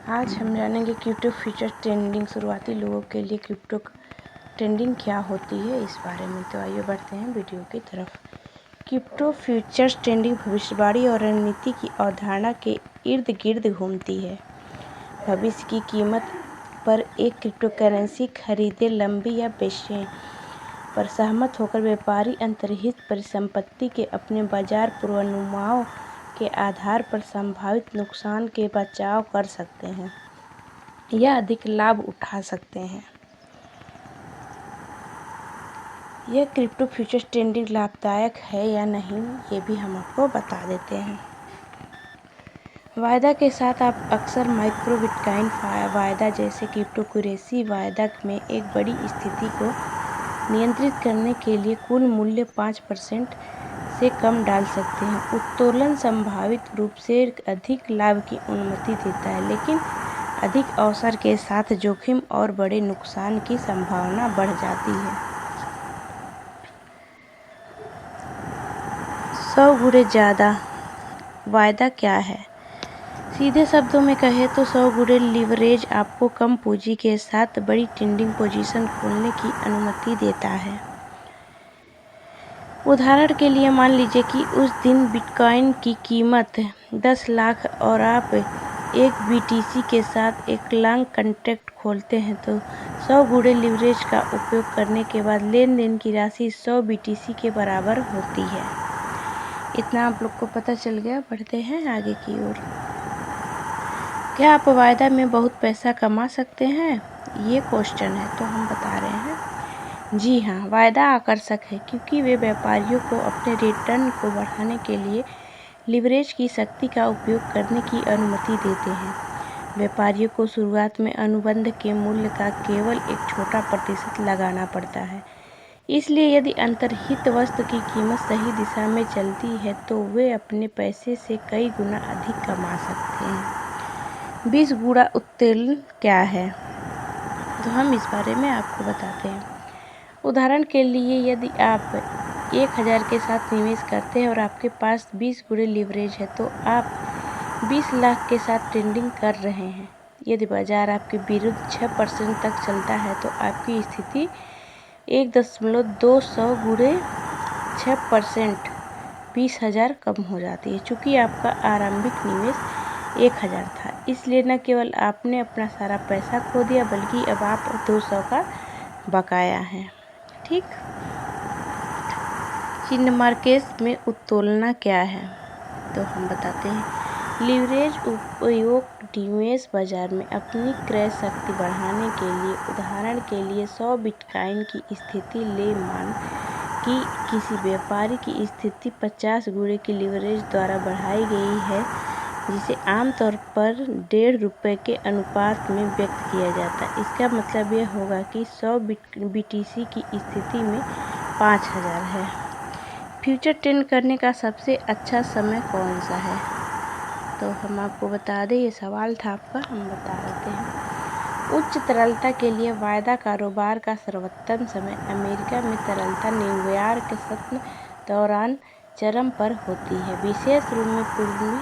आज हम जानेंगे क्रिप्टो फ्यूचर ट्रेडिंग शुरुआती लोगों के लिए क्रिप्टो ट्रेडिंग क्या होती है इस बारे में। तो आइए बढ़ते हैं वीडियो की तरफ। क्रिप्टो फ्यूचर्स ट्रेडिंग भविष्यवाणी और रणनीति की अवधारणा के इर्द गिर्द घूमती है। भविष्य की कीमत पर एक क्रिप्टो करेंसी खरीदे, लंबी या बेचने पर सहमत होकर व्यापारी अंतर्निहित परिसंपत्ति के अपने बाजार पूर्वानुमानों के आधार पर संभावित नुकसान के बचाव कर सकते हैं या अधिक लाभ उठा सकते हैं। यह क्रिप्टो फ्यूचर्स ट्रेडिंग लाभदायक है या नहीं, ये भी हम आपको बता देते हैं। वायदा के साथ आप अक्सर माइक्रो बिटकॉइन वायदा जैसे क्रिप्टो करेंसी वायदा में एक बड़ी स्थिति को नियंत्रित करने के लिए कुल मूल्य 5% से कम डाल सकते हैं। उत्तोलन संभावित रूप से अधिक लाभ की अनुमति देता है, लेकिन अधिक अवसर के साथ जोखिम और बड़े नुकसान की संभावना बढ़ जाती है। 100 गुणे ज़्यादा वायदा क्या है? सीधे शब्दों में कहें तो 100 गुणे लीवरेज आपको कम पूंजी के साथ बड़ी ट्रेडिंग पोजीशन खोलने की अनुमति देता है। उदाहरण के लिए मान लीजिए कि उस दिन बिटकॉइन की कीमत 10 लाख और आप एक BTC के साथ एक लॉन्ग कॉन्ट्रैक्ट खोलते हैं, तो 100 गुणे लीवरेज का उपयोग करने के बाद लेन देन की राशि 100 BTC के बराबर होती है। इतना आप लोग को पता चल गया। बढ़ते हैं आगे की ओर। क्या आप वायदा में बहुत पैसा कमा सकते हैं, ये क्वेश्चन है, तो हम बता रहे हैं जी हाँ, वायदा आकर्षक है क्योंकि वे व्यापारियों को अपने रिटर्न को बढ़ाने के लिए लीवरेज की शक्ति का उपयोग करने की अनुमति देते हैं। व्यापारियों को शुरुआत में अनुबंध के मूल्य का केवल एक छोटा प्रतिशत लगाना पड़ता है, इसलिए यदि अंतर्निहित वस्तु की कीमत सही दिशा में चलती है तो वे अपने पैसे से कई गुना अधिक कमा सकते हैं। 20 गुणा उत्तोलन क्या है, तो हम इस बारे में आपको बताते हैं। उदाहरण के लिए यदि आप 1000 के साथ निवेश करते हैं और आपके पास 20 गुणे लीवरेज है, तो आप 20 लाख के साथ ट्रेडिंग कर रहे हैं। यदि बाजार आपके विरुद्ध 6% तक चलता है तो आपकी स्थिति 1.2 गुणे 6% 20,000 कम हो जाती है। चूँकि आपका आरंभिक निवेश 1000 था, इसलिए न केवल आपने अपना सारा पैसा खो दिया, बल्कि अब आप 200 का बकाया है। ठीक। चिन्ह मार्केट में उत्तोलन क्या है, तो हम बताते हैं। लीवरेज उपयोग निवेश बाजार में अपनी क्रय शक्ति बढ़ाने के लिए, उदाहरण के लिए 100 बिटकॉइन की स्थिति ले मान कि किसी व्यापारी की स्थिति 50 गुणे की लीवरेज द्वारा बढ़ाई गई है, जिसे आमतौर पर ₹1.5 के अनुपात में व्यक्त किया जाता है। इसका मतलब यह होगा कि 100 BTC की स्थिति में 5000 है। फ्यूचर ट्रेड करने का सबसे अच्छा समय कौन सा है, तो हम आपको बता दें, ये सवाल था आपका, हम बता देते हैं। उच्च तरलता के लिए वायदा कारोबार का सर्वोत्तम समय अमेरिका में तरलता न्यूयॉर्क सत्र दौरान चरम पर होती है, विशेष रूप में पूर्वी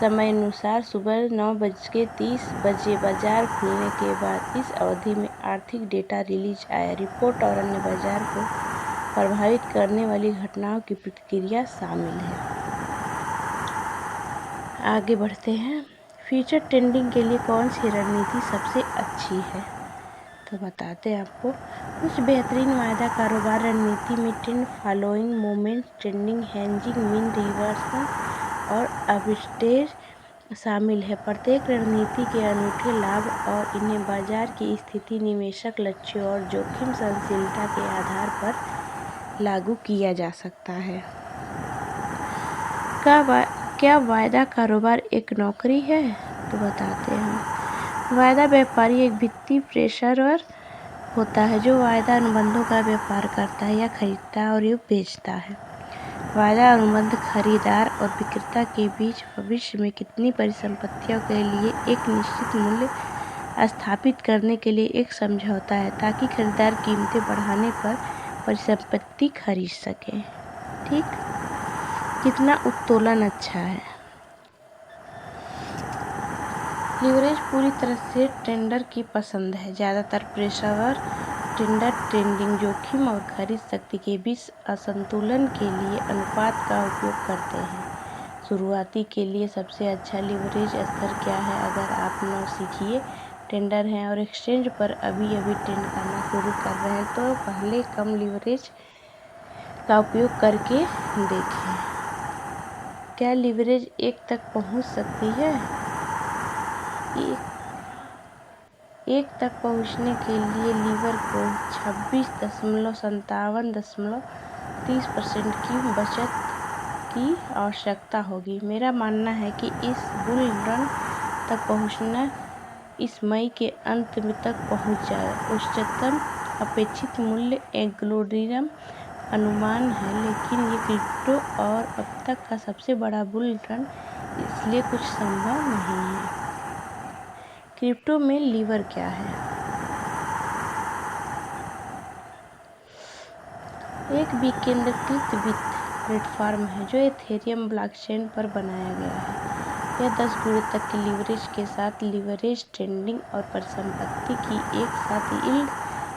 समयानुसार सुबह 9:30 बजे बाजार खुलने के बाद। इस अवधि में आर्थिक डेटा रिलीज, आय रिपोर्ट और अन्य बाजार को प्रभावित करने वाली घटनाओं की प्रतिक्रिया शामिल है। आगे बढ़ते हैं। फ्यूचर ट्रेडिंग के लिए कौन सी रणनीति सबसे अच्छी है, तो बताते हैं आपको। कुछ बेहतरीन वायदा कारोबार रणनीति में trend following, moment trading, hedging, mean reversal और आर्बिट्रेज शामिल है। प्रत्येक रणनीति के अनूठे लाभ और इन्हें बाजार की स्थिति, निवेशक लक्ष्यों और जोखिम सहनशीलता के आधार पर लागू किया जा सकता है। क्या वायदा कारोबार एक नौकरी है, तो बताते हैं। वायदा व्यापारी एक वित्तीय पेशेवर होता है जो वायदा अनुबंधों का व्यापार करता है या खरीदता है और बेचता है। वायदा अनुबंध खरीदार और विक्रेता के बीच भविष्य में कितनी परिसंपत्तियों के लिए एक निश्चित मूल्य स्थापित करने के लिए एक समझौता है, ताकि खरीदार कीमतें बढ़ाने पर परिसंपत्ति खरीद सके। ठीक। कितना उत्तोलन अच्छा है, लीवरेज पूरी तरह से ट्रेडर की पसंद है। ज़्यादातर पेशेवर ट्रेडर ट्रेडिंग जोखिम और खरीद शक्ति के बीच असंतुलन के लिए अनुपात का उपयोग करते हैं। शुरुआती के लिए सबसे अच्छा लीवरेज स्तर क्या है? अगर आप नौसिखिए ट्रेडर हैं और एक्सचेंज पर अभी ट्रेड करना शुरू कर रहे हैं तो पहले कम लीवरेज का उपयोग करके देखें। क्या लीवरेज 1 तक पहुंच सकती है? 1 तक पहुंचने के लिए लीवर को 26.57.30% की बचत की आवश्यकता होगी। मेरा मानना है कि इस बुल रन तक पहुंचना इस मई के अंत तक पहुंच जाएगा। उच्चतम अपेक्षित मूल्य एल्गोरिदम अनुमान है, लेकिन ये क्रिप्टो और अब तक का सबसे बड़ा बुल रन, इसलिए कुछ संभव नहीं है। क्रिप्टो में लीवर क्या है? एक विकेंद्रीकृत वित्त प्लेटफॉर्म है जो इथेरियम ब्लॉकचेन पर बनाया गया है। यह 10 गुणे तक की लीवरेज के साथ लीवरेज ट्रेडिंग और परिसंपत्ति की एक साथ यील्ड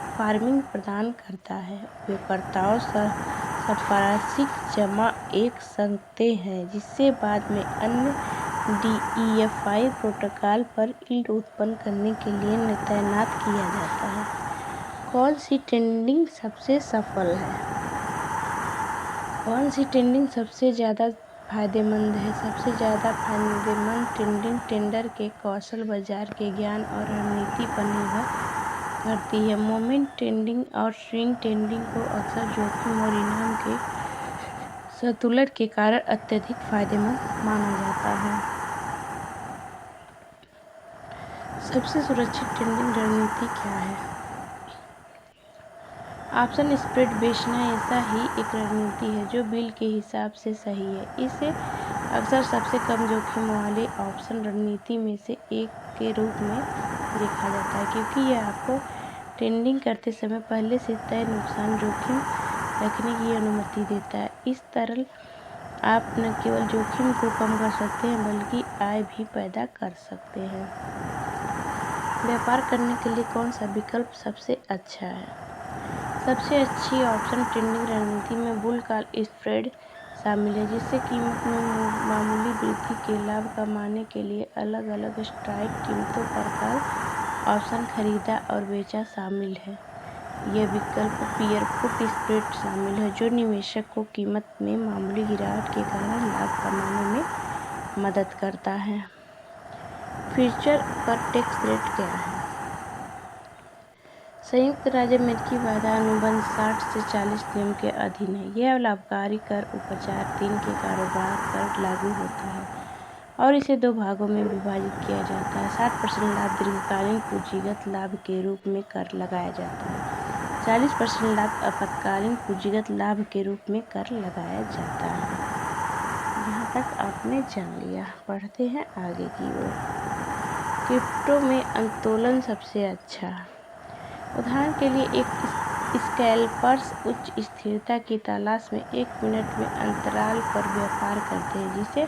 फार्मिंग प्रदान करता है। उपयोगकर्ताओं संपार्श्विक जमा एक सकते हैं, जिससे बाद में अन्य DeFi प्रोटोकॉल पर यील्ड उत्पन्न करने के लिए तैनात किया जाता है। कौन सी ट्रेडिंग सबसे सफल है? कौन सी ट्रेडिंग सबसे ज़्यादा फायदेमंद है? सबसे ज़्यादा फायदेमंद ट्रेडिंग ट्रेडर के कौशल, बाजार के ज्ञान और रणनीति पर निर्भर करती है। मोमेंट ट्रेडिंग और स्विंग ट्रेडिंग को अक्सर जोखिम और इनाम के संतुलन के कारण अत्यधिक फायदेमंद माना जाता है। सबसे सुरक्षित ट्रेडिंग रणनीति क्या है? ऑप्शन स्प्रेड बेचना ऐसा ही एक रणनीति है जो बिल के हिसाब से सही है। इसे अक्सर सबसे कम जोखिम वाले ऑप्शन रणनीति में से एक के रूप में देखा जाता है, क्योंकि यह आपको ट्रेडिंग करते समय पहले से तय नुकसान जोखिम रखने की अनुमति देता है। इस तरह आप न केवल जोखिम को कम कर सकते हैं, बल्कि आय भी पैदा कर सकते हैं। व्यापार करने के लिए कौन सा विकल्प सबसे अच्छा है? सबसे अच्छी ऑप्शन ट्रेडिंग रणनीति में बुल कॉल स्प्रेड शामिल है, जिससे कीमत में मामूली वृद्धि के लाभ कमाने के लिए अलग अलग स्ट्राइक कीमतों पर कॉल ऑप्शन खरीदा और बेचा शामिल है। यह विकल्प पियर पुट स्प्रेड शामिल है, जो निवेशक को कीमत में मामूली गिरावट के कारण लाभ कमाने में मदद करता है। फ्यूचर पर टैक्स रेट क्या है? संयुक्त राज्य अमेरिकी वायदा अनुबंध 60 से 40 नियम के अधीन है। यह लाभकारी कर उपचार 3 के कारोबार पर लागू होता है और इसे 2 भागों में विभाजित किया जाता है। 60% लाभ दीर्घकालीन पूंजीगत लाभ के रूप में कर लगाया जाता है। 40% लाभ आपातकालीन पूंजीगत लाभ के रूप में कर लगाया जाता है। यहाँ तक आपने जान लिया। पढ़ते हैं आगे की ओर। क्रिप्टो में अंतोलन सबसे अच्छा। उदाहरण के लिए एक स्कैल्पर्स उच्च स्थिरता की तलाश में 1 मिनट में अंतराल पर व्यापार करते हैं, जिसे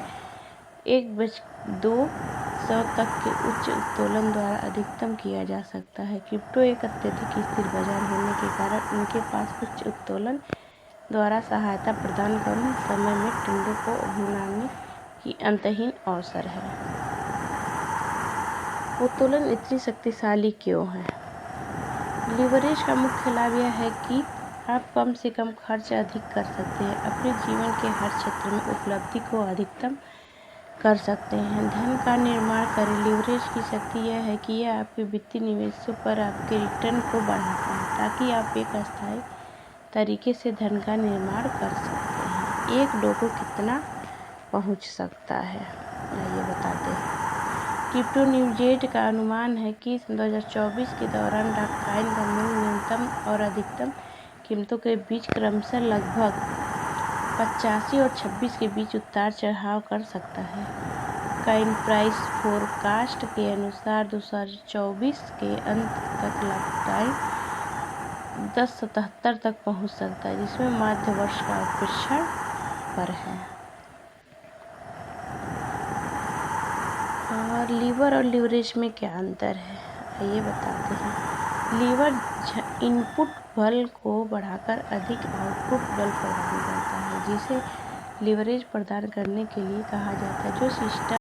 1/200 तक के उच्च उत्तोलन द्वारा अधिकतम किया जा सकता है। क्रिप्टो एक अत्यधिक स्थिर बाजार होने के कारण उनके पास उच्च उत्तोलन द्वारा सहायता प्रदान कम समय में ट्रेंडों को भुनाने की अंतहीन अवसर है। उत्तोलन इतनी शक्तिशाली क्यों है? लीवरेज का मुख्य लाभ यह है कि आप कम से कम खर्च अधिक कर सकते हैं, अपने जीवन के हर क्षेत्र में उपलब्धि को अधिकतम कर सकते हैं। धन का निर्माण करें। लीवरेज की शक्ति यह है कि यह आपके वित्तीय निवेशों पर आपके रिटर्न को बढ़ाता है, ताकि आप एक अस्थायी तरीके से धन का निर्माण कर सकते हैं। एक डॉलर कितना पहुंच सकता है, आइए बताते हैं। क्रिप्टो न्यूज़ का अनुमान है कि 2024 के दौरान डॉटकॉइन का मूल्य न्यूनतम और अधिकतम कीमतों के बीच क्रमशः लगभग 85 और 26 के बीच उतार चढ़ाव कर सकता है। कॉइन प्राइस फोरकास्ट के अनुसार 2024 के अंत तक डॉटकॉइन 1077 तक पहुंच सकता है, जिसमें मध्य वर्ष का अपेक्षण पर है। और और लीवर और लीवरेज में क्या अंतर है, आइए बताते हैं। लीवर इनपुट बल को बढ़ाकर अधिक आउटपुट बल प्रदान करता है, जिसे लीवरेज प्रदान करने के लिए कहा जाता है। जो सिस्टम